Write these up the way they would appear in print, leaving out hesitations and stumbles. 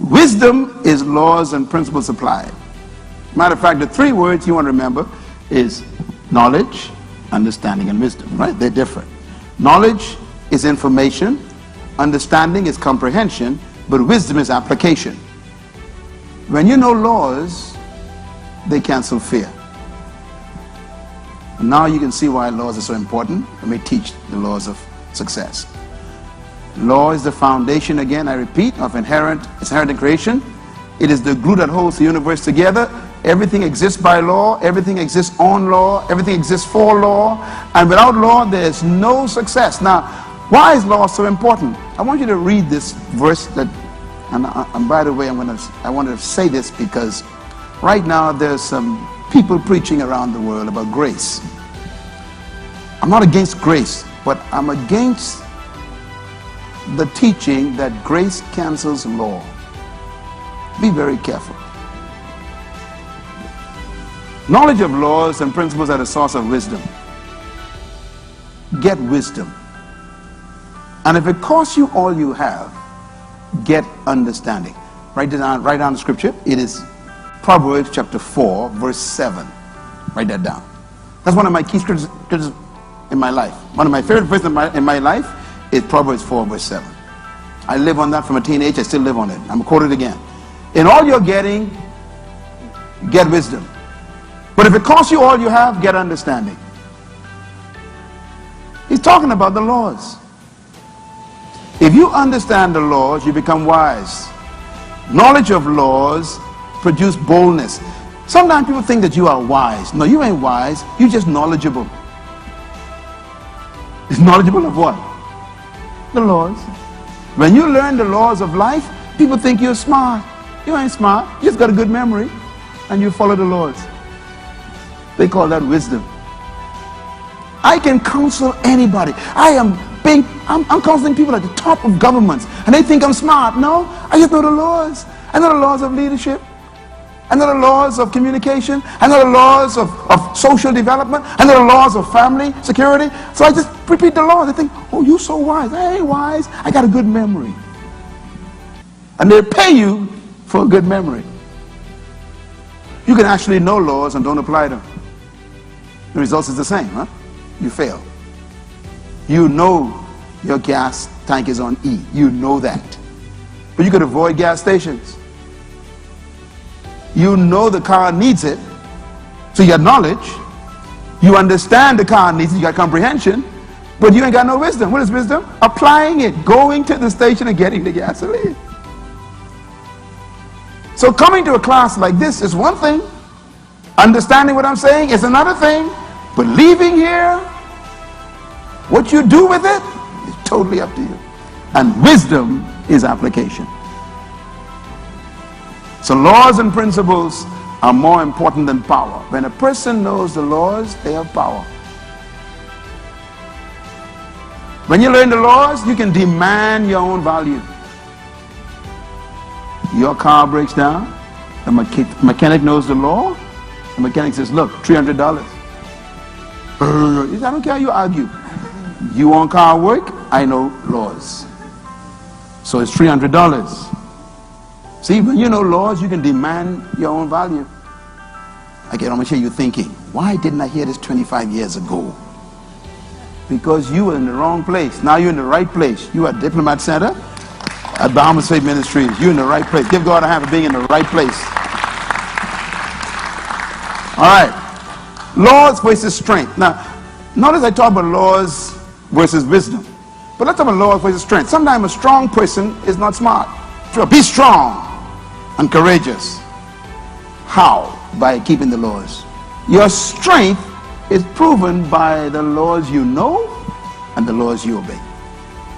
Wisdom is laws and principles applied. Matter of fact, the three words you want to remember is knowledge, understanding, and wisdom, right? They're different. Knowledge is information, understanding is comprehension, but wisdom is application. When you know laws, they cancel fear. And now you can see why laws are so important. Let me teach the laws of success. Law is the foundation, again, I repeat, of inherent in creation. It is the glue that holds the universe together. Everything exists by law, everything exists on law, everything exists for law, and without law there's no success. Now, why is law so important? I want you to read this verse that, and by the way, I want to say this because right now there's some people preaching around the world about grace. I'm not against grace, but I'm against the teaching that grace cancels law. Be very careful. Knowledge of laws and principles are the source of wisdom. Get wisdom. And if it costs you all you have, get understanding. Write down the scripture. It is Proverbs chapter 4, verse 7. Write that down. That's one of my key scriptures in my life. One of my favorite verses in my life is Proverbs 4, verse 7. I live on that from a teenage. I still live on it. I'm going to quote it again. In all you're getting, get wisdom. But if it costs you all you have, get understanding. He's talking about the laws. If you understand the laws, you become wise. Knowledge of laws produce boldness. Sometimes people think that you are wise. No, you ain't wise. You're just knowledgeable. It's knowledgeable of what? The laws. When you learn the laws of life, people think you're smart. You ain't smart. You just got a good memory and you follow the laws. They call that wisdom. I can counsel anybody. I'm counseling people at the top of governments and they think I'm smart. No, I just know the laws. I know the laws of leadership. I know the laws of communication. I know the laws of social development. I know the laws of family security. So I just repeat the laws. They think, oh, you're so wise. I ain't wise. I got a good memory. And they pay you for a good memory. You can actually know laws and don't apply them. The result is the same, huh? You fail. You know your gas tank is on E. You know that. But you could avoid gas stations. You know the car needs it, so you got knowledge. You understand the car needs it, you got comprehension, but you ain't got no wisdom. What is wisdom? Applying it, going to the station and getting the gasoline. So coming to a class like this is one thing. Understanding what I'm saying is another thing. But leaving here, what you do with it is totally up to you. And wisdom is application. So laws and principles are more important than power. When a person knows the laws, they have power. When you learn the laws, you can demand your own value. Your car breaks down, the mechanic knows the law. The mechanic says, look, $300. I don't care how you argue. You want car work? I know laws. So it's $300. See, when you know laws, you can demand your own value. Again, I'm going to hear you thinking, why didn't I hear this 25 years ago? Because you were in the wrong place. Now you're in the right place. You are at Diplomat Center, at Bahamas Faith Ministries. You're in the right place. Give God a hand for being in the right place. All right. Laws versus strength. Now, notice I talk about laws versus wisdom. But let's talk about laws versus strength. Sometimes a strong person is not smart. Be strong and courageous. How? By keeping the laws. Your strength is proven by the laws you know and the laws you obey.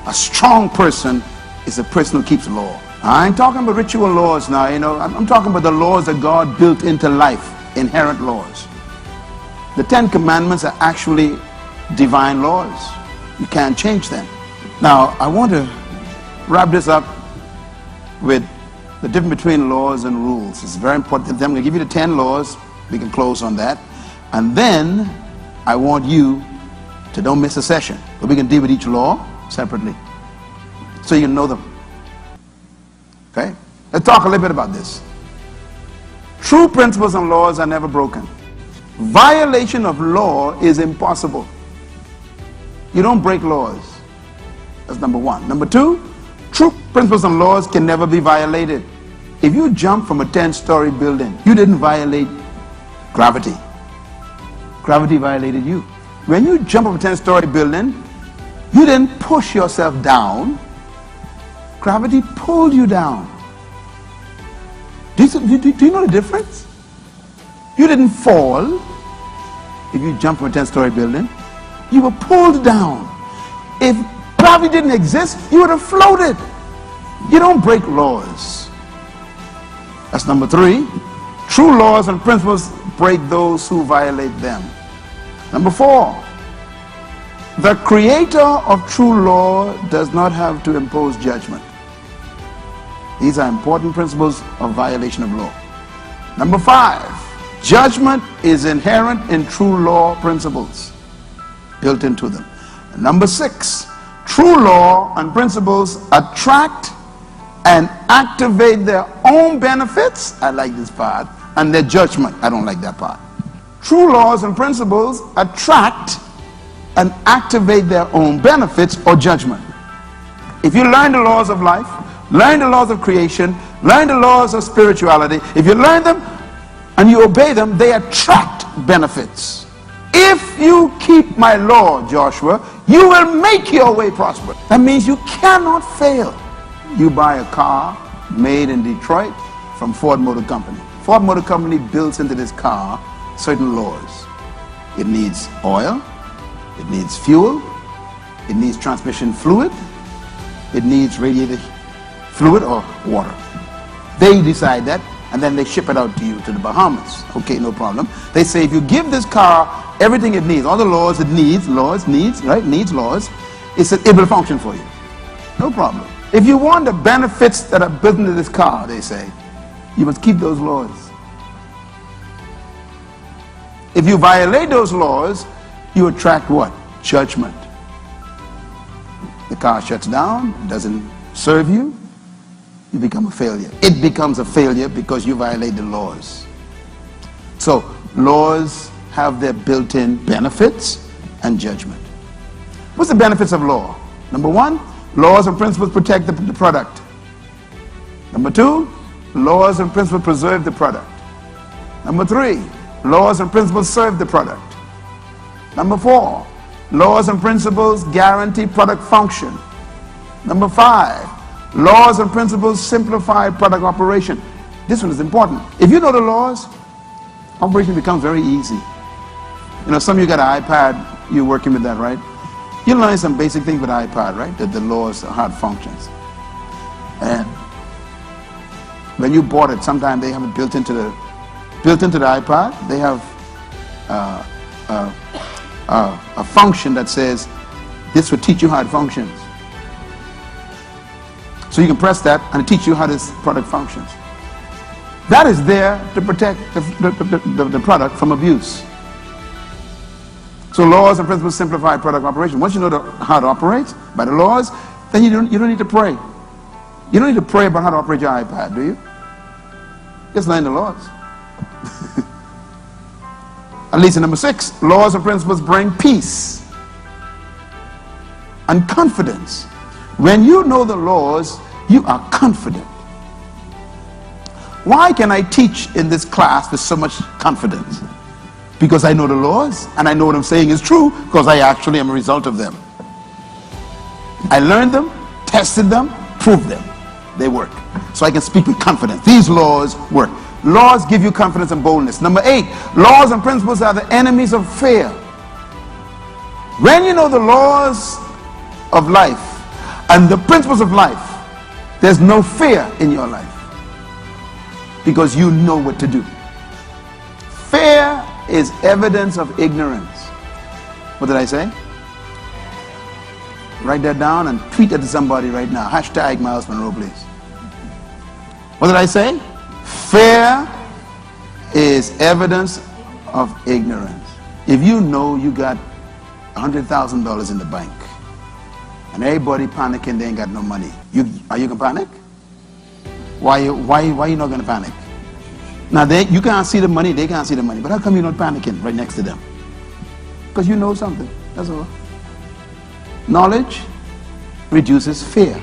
A strong person is a person who keeps law. I ain't talking about ritual laws now, I'm talking about the laws that God built into life, inherent laws. The 10 Commandments are actually divine laws. You can't change them. Now, I want to wrap this up with the difference between laws and rules. It's very important. I'm going to give you the 10 laws. We can close on that. And then I want you to don't miss a session. But we can deal with each law separately so you can know them. Okay? Let's talk a little bit about this. True principles and laws are never broken. Violation of law is impossible. You don't break laws. That's number one. Number two, true principles and laws can never be violated. If you jump from a 10-story building, you didn't violate gravity. Gravity violated you. When you jump from a 10-story building, you didn't push yourself down. Gravity pulled you down. Do you know the difference? You didn't fall. If you jump from a 10-story building, you were pulled down. If gravity didn't exist, you would have floated. You don't break laws. That's number three. True laws and principles break those who violate them. Number four, the creator of true law does not have to impose judgment. These are important principles of violation of law. Number five, judgment is inherent in true law principles, built into them. And number six, true law and principles attract and activate their own benefits, I like this part, and their judgment, I don't like that part. True laws and principles attract and activate their own benefits or judgment. If you learn the laws of life, learn the laws of creation, learn the laws of spirituality, if you learn them and you obey them, they attract benefits. If you keep my law, Joshua, you will make your way prosperous. That means you cannot fail. You buy a car made in Detroit from Ford Motor Company. Ford Motor Company builds into this car certain laws. It needs oil, it needs fuel, it needs transmission fluid, it needs radiator fluid or water. They decide that, and then they ship it out to you to the Bahamas. Okay, no problem. They say if you give this car everything it needs, all the laws it needs, needs laws, it will function for you. No problem. If you want the benefits that are built into this car, they say, you must keep those laws. If you violate those laws, you attract what? Judgment. The car shuts down, doesn't serve you, you become a failure. It becomes a failure because you violate the laws. So, laws have their built-in benefits and judgment. What's the benefits of law? Number one, laws and principles protect the product. Number two, laws and principles preserve the product. Number three, laws and principles serve the product. Number four, laws and principles guarantee product function. Number five, laws and principles simplify product operation. This one is important. If you know the laws, operation becomes very easy. You know, some of you got an iPad, you're working with that, right? You learn some basic things with iPad, right? That the laws are how it functions. And when you bought it, sometimes they have it built into the iPad. They have a function that says this will teach you how it functions. So you can press that and it teaches you how this product functions. That is there to protect the product from abuse. So laws and principles simplify product operation. Once you know how it operates by the laws, then you don't need to pray. You don't need to pray about how to operate your iPad, do you? Just learn the laws. At least in number six, laws and principles bring peace and confidence. When you know the laws, you are confident. Why can I teach in this class with so much confidence? Because I know the laws and I know what I'm saying is true because I actually am a result of them. I learned them, tested them, proved them. They work. So I can speak with confidence. These laws work. Laws give you confidence and boldness. Number 8, laws and principles are the enemies of fear. When you know the laws of life and the principles of life, there's no fear in your life because you know what to do. Fear is evidence of ignorance. What did I say? Write that down and tweet it to somebody right now. Hashtag Myles Munroe, please. What did I say? Fear is evidence of ignorance. If you know you got $100,000 in the bank and everybody panicking, they ain't got no money, are you gonna panic? Why you not going to panic? Now you can't see the money, they can't see the money. But how come you're not panicking right next to them? Because you know something. That's all. Knowledge reduces fear.